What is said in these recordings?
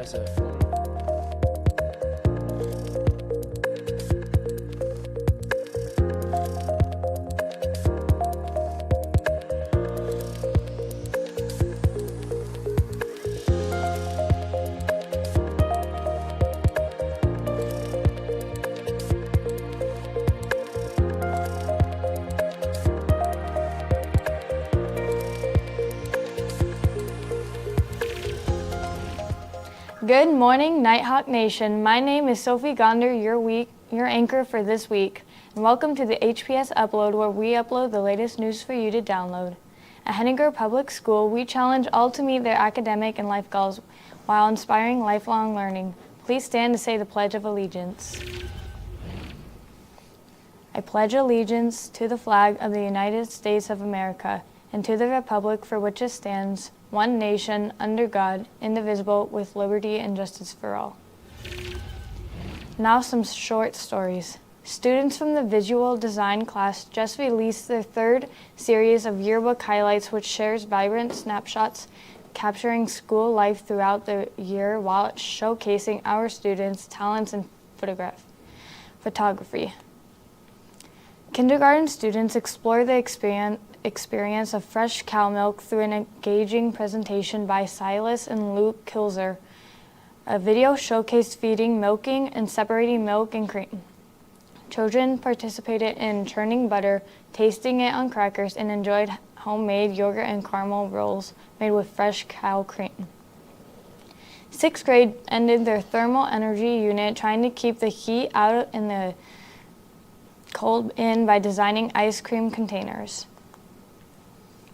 impressive. Good morning, Nighthawk Nation. My name is Sophie Gonder, your anchor for this week, and welcome to the HPS Upload, where we upload the latest news for you to download. At Henninger Public School, we challenge all to meet their academic and life goals while inspiring lifelong learning. Please stand to say the Pledge of Allegiance. I pledge allegiance to the flag of the United States of America and to the republic for which it stands, one nation, under God, indivisible, with liberty and justice for all. Now some short stories. Students from the visual design class just released their third series of yearbook highlights, which shares vibrant snapshots capturing school life throughout the year while showcasing our students' talents in photography. Kindergarten students explore the experience of fresh cow milk through an engaging presentation by Silas and Luke Kilzer. A video showcased feeding, milking, and separating milk and cream. Children participated in churning butter, tasting it on crackers, and enjoyed homemade yogurt and caramel rolls made with fresh cow cream. Sixth grade ended their thermal energy unit trying to keep the heat out in the cold in by designing ice cream containers.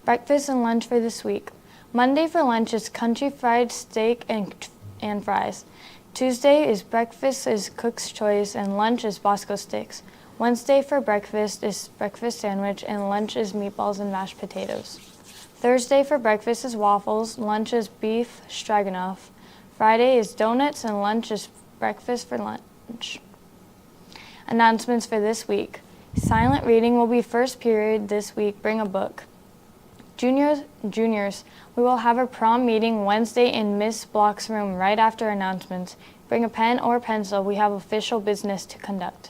Breakfast and lunch for this week. Monday for lunch is country fried steak and fries. Tuesday is breakfast is Cook's Choice and lunch is Bosco sticks. Wednesday for breakfast is breakfast sandwich and lunch is meatballs and mashed potatoes. Thursday for breakfast is waffles, lunch is beef stroganoff. Friday is donuts and lunch is breakfast for lunch. Announcements for this week. Silent reading will be first period this week. Bring a book. Juniors, we will have a prom meeting Wednesday in Miss Block's room right after announcements. Bring a pen or pencil. We have official business to conduct.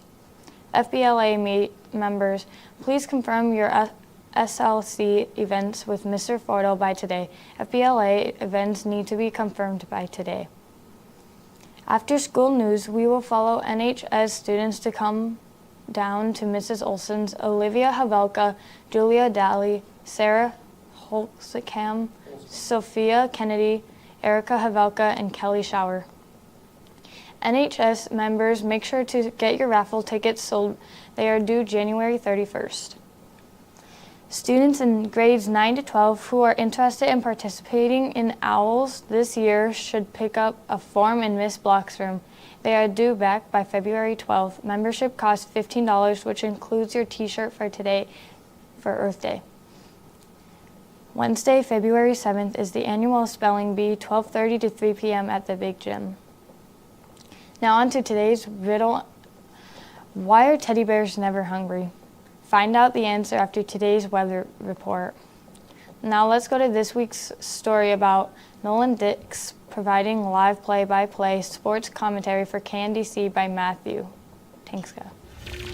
FBLA members, please confirm your SLC events with Mr. Fordo by today. FBLA events need to be confirmed by today. After school news, we will follow NHS students to come down to Mrs. Olson's, Olivia Havelka, Julia Daly, Sarah Holzekam, Sophia Kennedy, Erica Havelka, and Kelly Shower. NHS members, make sure to get your raffle tickets sold. They are due January 31st. Students in grades 9 to 12 who are interested in participating in OWLs this year should pick up a form in Miss Block's room. They are due back by February 12th. Membership costs $15, which includes your t-shirt for today for Earth Day. Wednesday, February 7th is the annual spelling bee, 12:30 to 3 p.m. at the Big Gym. Now on to today's riddle. Why are teddy bears never hungry? Find out the answer after today's weather report. Now let's go to this week's story about Nolan Dix providing live play-by-play sports commentary for KNDC by Matthew Tankska.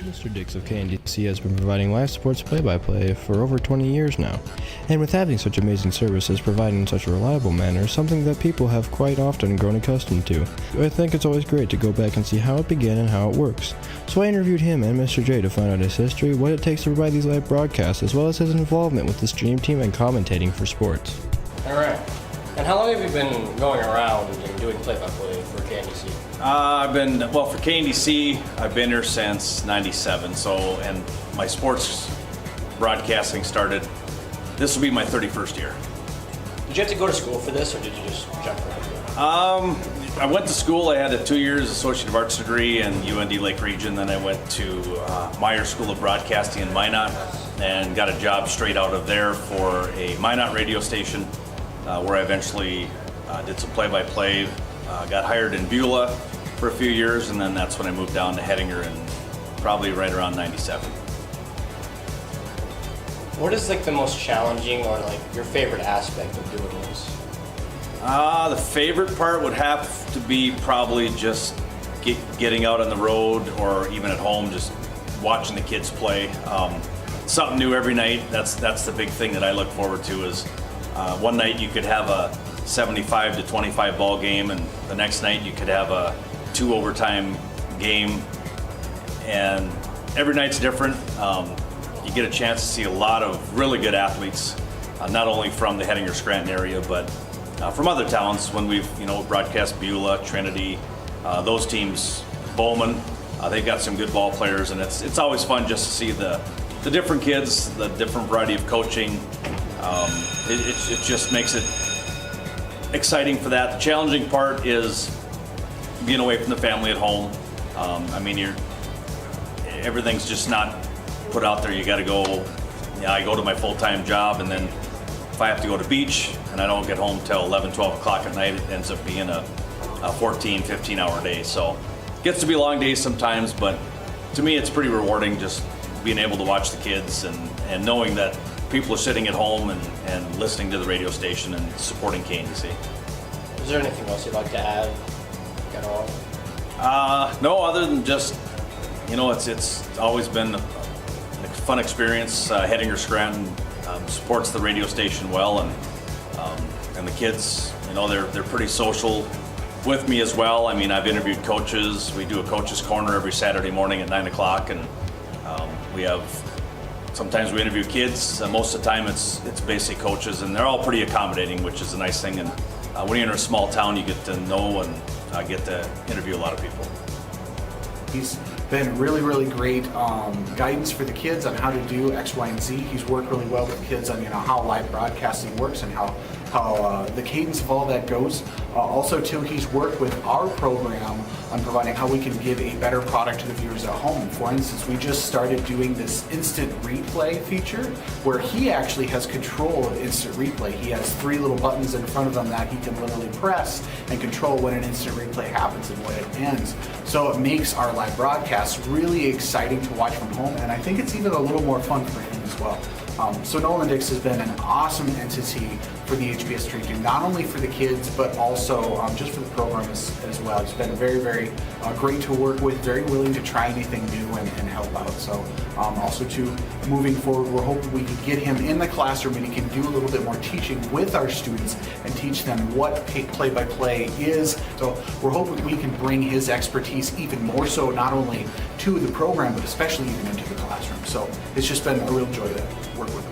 Mr. Dix of KNDC has been providing live sports play-by-play for over 20 years now, and with having such amazing services provided in such a reliable manner, something that people have quite often grown accustomed to. I think it's always great to go back and see how it began and how it works. So I interviewed him and Mr. J to find out his history, what it takes to provide these live broadcasts, as well as his involvement with the stream team and commentating for sports. Alright. And how long have you been going around and doing play-by-play for KNDC? For KNDC, I've been here since '97, and my sports broadcasting started, this will be my 31st year. Did you have to go to school for this, or did you just jump right into it? I went to school, I had a 2 years Associate of Arts degree in UND Lake Region, then I went to Meyer School of Broadcasting in Minot, and got a job straight out of there for a Minot radio station, where I eventually did some play-by-play, got hired in Beulah for a few years, and then that's when I moved down to Hettinger, and probably right around '97. What is like the most challenging or like your favorite aspect of doing this? The favorite part would have to be probably just getting out on the road or even at home, just watching the kids play. Something new every night. That's the big thing that I look forward to. Is one night you could have a 75 to 25 ball game, and the next night you could have a 2 overtime game, and every night's different. You get a chance to see a lot of really good athletes, not only from the Hettinger Scranton area, but from other towns. When we've broadcast Beulah, Trinity, those teams, Bowman, they've got some good ball players, and it's always fun just to see the different kids, the different variety of coaching. It just makes it exciting for that. The challenging part is being away from the family at home. Everything's just not put out there. You got to go. I go to my full-time job, and then if I have to go to beach and I don't get home till 11, 12 o'clock at night, it ends up being a 14, 15-hour day. So it gets to be long days sometimes, but to me it's pretty rewarding just being able to watch the kids and knowing that people are sitting at home and listening to the radio station and supporting KNDC. Is there anything else you'd like to add at all? No, other than just, it's always been a fun experience. Hettinger Scranton supports the radio station well, and the kids, they're pretty social with me as well. I've interviewed coaches. We do a coach's corner every Saturday morning at 9 o'clock, and sometimes we interview kids. Most of the time it's basic coaches, and they're all pretty accommodating, which is a nice thing. And when you're in a small town, you get to know and get to interview a lot of people. He's been really, really great guidance for the kids on how to do X, Y, and Z. He's worked really well with kids on how live broadcasting works and how the cadence of all that goes. Also, too, he's worked with our program on providing how we can give a better product to the viewers at home. For instance, we just started doing this instant replay feature where he actually has control of instant replay. He has 3 little buttons in front of him that he can literally press and control when an instant replay happens and when it ends. So it makes our live broadcasts really exciting to watch from home, and I think it's even a little more fun for him as well. So Nolan Dix has been an awesome entity for the HBS region, not only for the kids, but also just for the program as well. It's been very, very great to work with, very willing to try anything new and help out. So also too, moving forward, we're hoping we can get him in the classroom and he can do a little bit more teaching with our students and teach them what play-by-play is. So we're hoping we can bring his expertise even more so, not only to the program, but especially even into the classroom. So it's just been a real joy to work with him.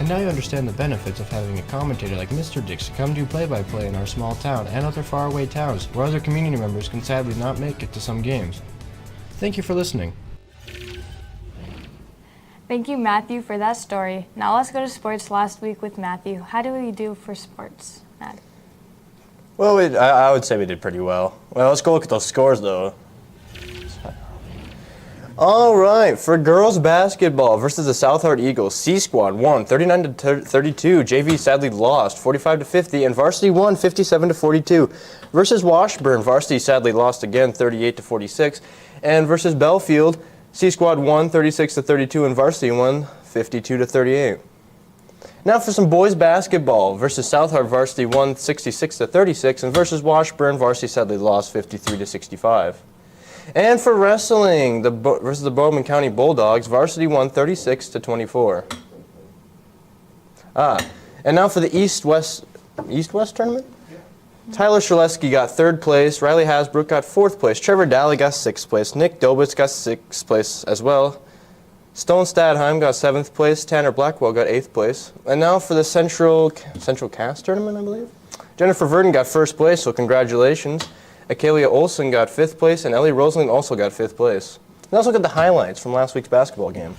And now you understand the benefits of having a commentator like Mr. Dix to come do play-by-play in our small town and other faraway towns where other community members can sadly not make it to some games. Thank you for listening. Thank you, Matthew, for that story. Now let's go to sports last week with Matthew. How do we do for sports, Matt? Well, I would say we did pretty well. Well, let's go look at those scores, though. All right, for girls basketball versus the South Hart Eagles, C Squad won 39-32. JV sadly lost 45-50, and varsity won 57-42. Versus Washburn, varsity sadly lost again 38-46, and versus Belfield, C Squad won 36-32, and varsity won 52-38. Now for some boys basketball versus South Hart, varsity won 66-36, and versus Washburn, varsity sadly lost 53-65. And for wrestling, versus the Bowman County Bulldogs, varsity won 36-24. And now for the East-West tournament? Yeah. Tyler Shaleski got 3rd place, Riley Hasbrook got 4th place, Trevor Daly got 6th place, Nick Dobitz got 6th place as well. Stone Stadheim got 7th place, Tanner Blackwell got 8th place. And now for the Central Cast tournament, I believe? Jennifer Verdon got 1st place, so congratulations. Akalia Olsen got 5th place, and Ellie Rosling also got 5th place. Now let's look at the highlights from last week's basketball game.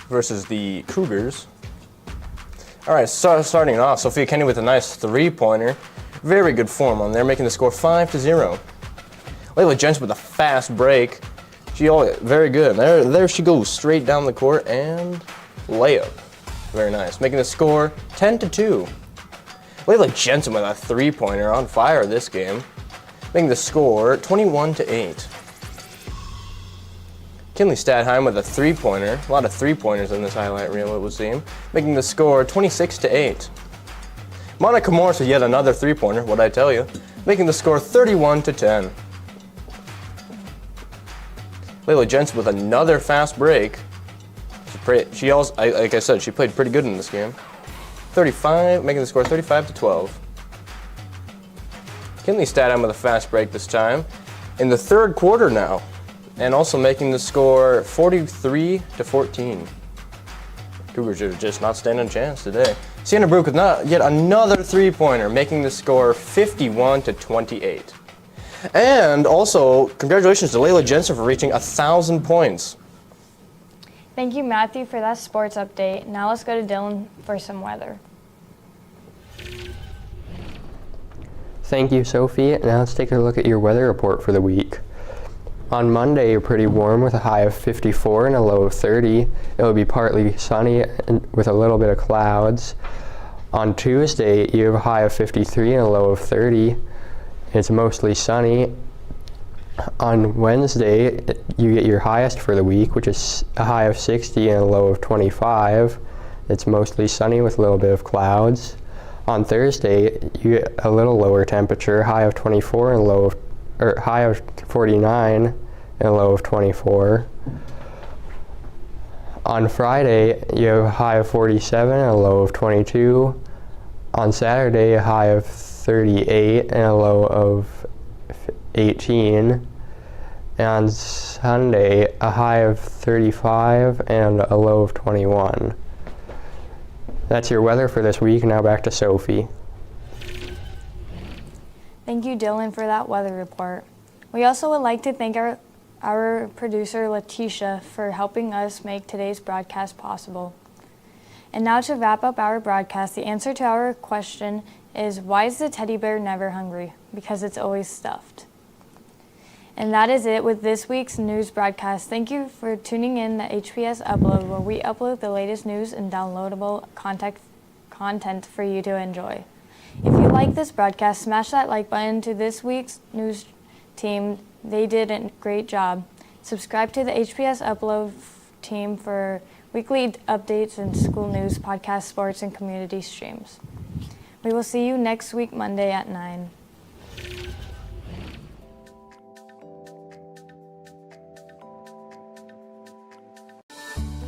Versus the Cougars. All right, starting off, Sophia Kenny with a nice 3-pointer. Very good form on there, making the score 5-0. Layla Jensen with a fast break. Very good. There she goes, straight down the court and layup. Very nice, making the score 10-2. Layla Jensen with a 3-pointer, on fire this game, making the score 21-8. Kinley Stadheim with a three-pointer. A lot of three-pointers in this highlight reel, it would seem, making the score 26-8. Monica Morse with yet another three-pointer, what'd I tell you, making the score 31-10. Layla Jensen with another fast break. She also, like I said, she played pretty good in this game. 35, making the score 35-12. Kinley Stadheim with a fast break this time in the third quarter now, and also making the score 43-14. Cougars are just not standing a chance today. Sienna Brook with yet another three-pointer, making the score 51-28. And also, congratulations to Layla Jensen for reaching 1,000 points. Thank you, Matthew, for that sports update. Now let's go to Dylan for some weather. Thank you, Sophie. Now let's take a look at your weather report for the week. On Monday, you're pretty warm with a high of 54 and a low of 30. It will be partly sunny with a little bit of clouds. On Tuesday, you have a high of 53 and a low of 30. It's mostly sunny. On Wednesday, you get your highest for the week, which is a high of 60 and a low of 25. It's mostly sunny with a little bit of clouds. On Thursday, you get a little lower temperature, high of 24 and high of 49 and a low of 24. On Friday, you have a high of 47 and a low of 22. On Saturday, a high of 38 and a low of 18. And on Sunday, a high of 35 and a low of 21. That's your weather for this week. Now back to Sophie. Thank you, Dylan, for that weather report. We also would like to thank our producer, Letitia, for helping us make today's broadcast possible. And now to wrap up our broadcast, the answer to our question is, why is the teddy bear never hungry? Because it's always stuffed. And that is it with this week's news broadcast. Thank you for tuning in to HPS Upload, where we upload the latest news and downloadable content for you to enjoy. If you like this broadcast, smash that like button to this week's news team. They did a great job. Subscribe to the HPS Upload team for weekly updates and school news, podcast, sports, and community streams. We will see you next week, Monday at 9.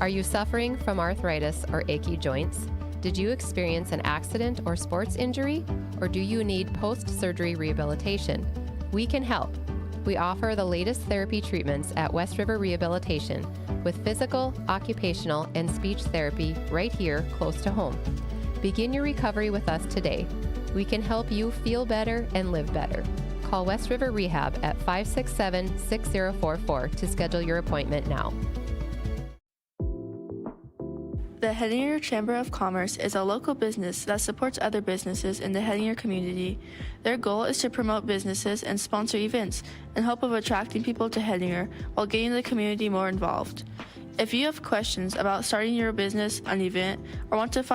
Are you suffering from arthritis or achy joints? Did you experience an accident or sports injury? Or do you need post-surgery rehabilitation? We can help. We offer the latest therapy treatments at West River Rehabilitation with physical, occupational, and speech therapy right here close to home. Begin your recovery with us today. We can help you feel better and live better. Call West River Rehab at 567-6044 to schedule your appointment now. The Hettinger Chamber of Commerce is a local business that supports other businesses in the Hettinger community. Their goal is to promote businesses and sponsor events in hope of attracting people to Hettinger while getting the community more involved. If you have questions about starting your business, an event, or want to find